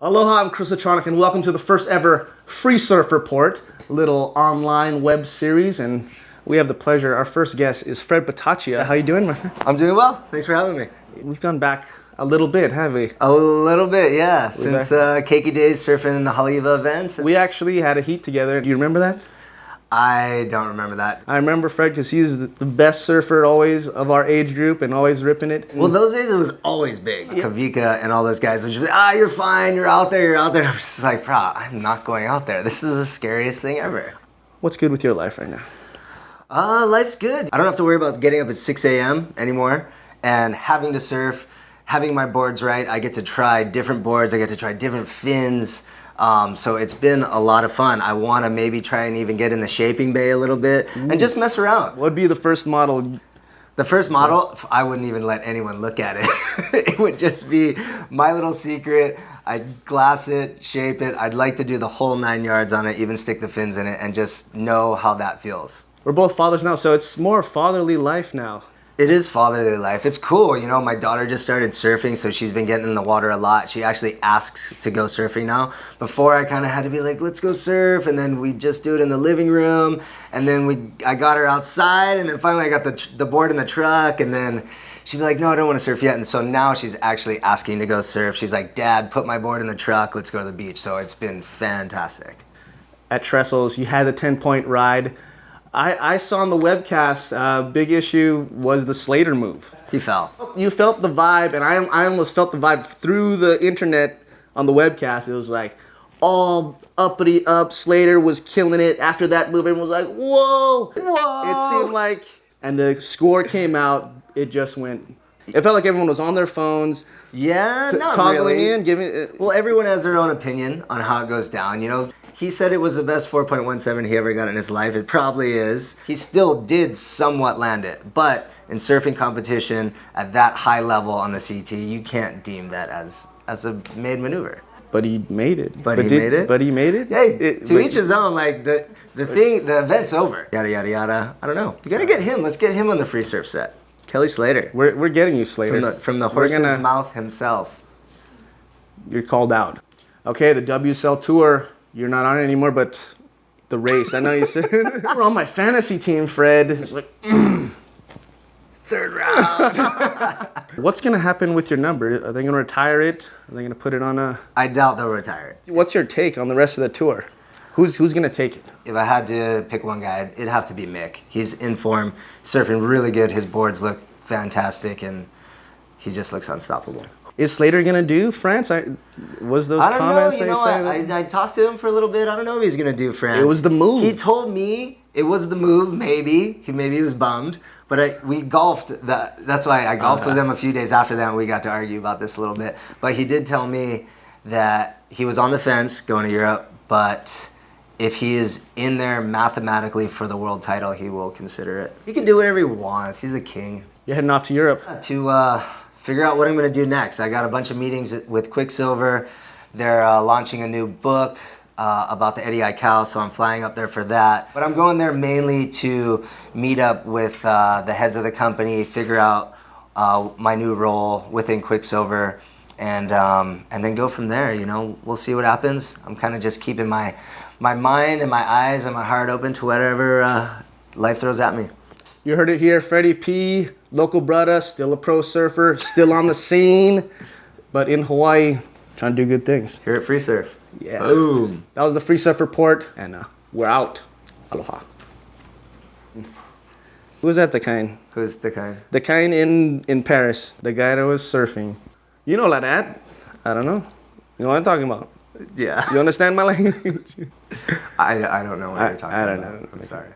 Aloha, I'm Chris Latronic, and welcome to the first ever Freesurf Report, a little online web series, and we have the pleasure, our first guest is Fred Patacchia. How you doing, my friend? I'm doing well. Thanks for having me. We've gone back a little bit, haven't we? A little bit, yeah. Since Cakey Days surfing in the Haleiwa events. We actually had a heat together. Do you remember that? I don't remember that. I remember Fred because he's the best surfer always of our age group and always ripping it. Well, those days it was always big. Yeah. Kavika and all those guys would just be, you're fine, you're out there. I was just like, bro, I'm not going out there. This is the scariest thing ever. What's good with your life right now? Life's good. I don't have to worry about getting up at 6 a.m. anymore and having to surf, having my boards right. I get to try different boards. I get to try different fins. So it's been a lot of fun. I want to maybe try and even get in the shaping bay a little bit and just mess around. What would be the first model? The first model, I wouldn't even let anyone look at it. It would just be my little secret. I'd glass it, shape it. I'd like to do the whole 9 yards on it, even stick the fins in it and just know how that feels. We're both fathers now, so it's more fatherly life now. It is fatherly life. It's cool. You know, my daughter just started surfing, so she's been getting in the water a lot. She actually asks to go surfing now. Before, I kind of had to be like, let's go surf, and then we just do it in the living room, and then I got her outside, and then finally I got the board in the truck, and then she'd be like, no, I don't want to surf yet. And so now she's actually asking to go surf. She's like, Dad, put my board in the truck. Let's go to the beach. So it's been fantastic. At Trestle's, you had the 10-point ride. I saw on the webcast, big issue was the Slater move. He fell. You felt the vibe, and I almost felt the vibe through the internet on the webcast. It was like all uppity up. Slater was killing it. After that move, everyone was like, whoa! Whoa! It seemed like, and the score came out, it just went, it felt like everyone was on their phones. Yeah, not toggling really. in, giving it. Well, everyone has their own opinion on how it goes down, you know. He said it was the best 4.17 he ever got in his life. It probably is. He still did somewhat land it. But in surfing competition at that high level on the CT, you can't deem that as a made maneuver. But he made it. But he made it? But he made it? Hey, to each his own. Like, the event's over. Yada, yada, yada. I don't know. You gotta get him. Let's get him on the free surf set. Kelly Slater. We're getting you, Slater. From the horse's mouth himself. You're called out. Okay, the WSL Tour. You're not on it anymore, but the race. I know you said we're on my fantasy team, Fred. It's like, Third round. What's gonna happen with your number? Are they gonna retire it? Are they gonna put it on a? I doubt they'll retire it. What's your take on the rest of the tour? Who's gonna take it? If I had to pick one guy, it'd have to be Mick. He's in form, surfing really good. His boards look fantastic, and he just looks unstoppable. Is Slater gonna do France? Was those comments I don't know. I talked to him for a little bit. I don't know if he's gonna do France. It was the move. He told me it was the move. Maybe he was bummed. But we golfed. That's why I golfed with him a few days after that. And we got to argue about this a little bit. But he did tell me that he was on the fence going to Europe. But if he is in there mathematically for the world title, he will consider it. He can do whatever he wants. He's the king. You're heading off to Europe To figure out what I'm going to do next. I got a bunch of meetings with Quicksilver. They're launching a new book about the Eddie Aikau, so I'm flying up there for that. But I'm going there mainly to meet up with the heads of the company, figure out my new role within Quicksilver, and then go from there. You know, we'll see what happens. I'm kind of just keeping my mind and my eyes and my heart open to whatever life throws at me. You heard it here, Freddie P, local brother, still a pro surfer, still on the scene, but in Hawaii, trying to do good things. Here at Free Surf. Yeah. Boom. That was the Free Surf Report, and we're out. Aloha. Who's that, the kind? Who's the kind? The kind in Paris, the guy that was surfing. You know like that. I don't know. You know what I'm talking about? Yeah. You understand my language? I don't know what you're talking about. I don't know. I'm sorry.